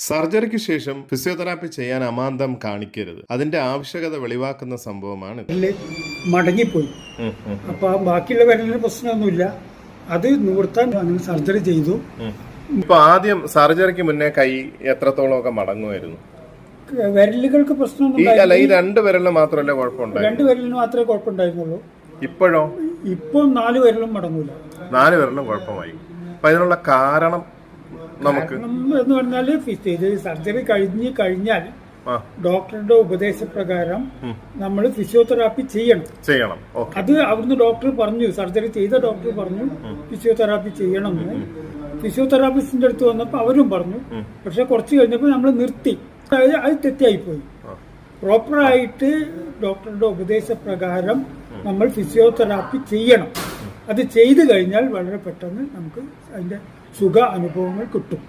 സർജറിക്ക് ശേഷം ഫിസിയോതെറാപ്പി ചെയ്യാൻ അമാന്തം കാണിക്കരുത്. അതിന്റെ ആവശ്യകത വെളിവാക്കുന്ന സംഭവമാണ് മടങ്ങിപ്പോയി. അപ്പൊ ബാക്കിയുള്ള വിരലിന് പ്രശ്നമൊന്നുമില്ല. അത് നിവർത്താൻ അങ്ങനെ സർജറി ചെയ്തു. ഇപ്പൊ ആദ്യം സർജറിക്ക് മുന്നേ കൈ എത്രത്തോളം ഒക്കെ മടങ്ങുമായിരുന്നു? വിരലുകൾക്ക് പ്രശ്നമൊന്നും ഈ രണ്ട് വിരലിന് മാത്രമല്ലേ കുഴപ്പമുണ്ടായി? രണ്ട് വിരലിന് മാത്രമേ കുഴപ്പമുണ്ടായിരുന്നുള്ളൂ. ഇപ്പോഴോ? ഇപ്പം 4 വിരലും മടങ്ങൂല. 4 വിരലും കുഴപ്പമായി. അപ്പൊ അതിനുള്ള കാരണം നമുക്ക് എന്ന് പറഞ്ഞാല് സർജറി കഴിഞ്ഞാൽ ഡോക്ടറുടെ ഉപദേശപ്രകാരം നമ്മൾ ഫിസിയോതെറാപ്പി ചെയ്യണം. അത് അവിടുന്ന് ഡോക്ടർ പറഞ്ഞു, സർജറി ചെയ്ത ഡോക്ടർ പറഞ്ഞു ഫിസിയോതെറാപ്പി ചെയ്യണം എന്ന്. ഫിസിയോതെറാപ്പിസ്റ്റിന്റെ അടുത്ത് വന്നപ്പോൾ അവരും പറഞ്ഞു. പക്ഷെ കുറച്ച് കഴിഞ്ഞപ്പോൾ നമ്മൾ നിർത്തി. അത് തെറ്റായിപ്പോയി. പ്രോപ്പറായിട്ട് ഡോക്ടറുടെ ഉപദേശപ്രകാരം നമ്മൾ ഫിസിയോതെറാപ്പി ചെയ്യണം. അത് ചെയ്തു കഴിഞ്ഞാൽ വളരെ പെട്ടെന്ന് നമുക്ക് അതിന്റെ സുഖ അനുഭവങ്ങൾ കിട്ടും.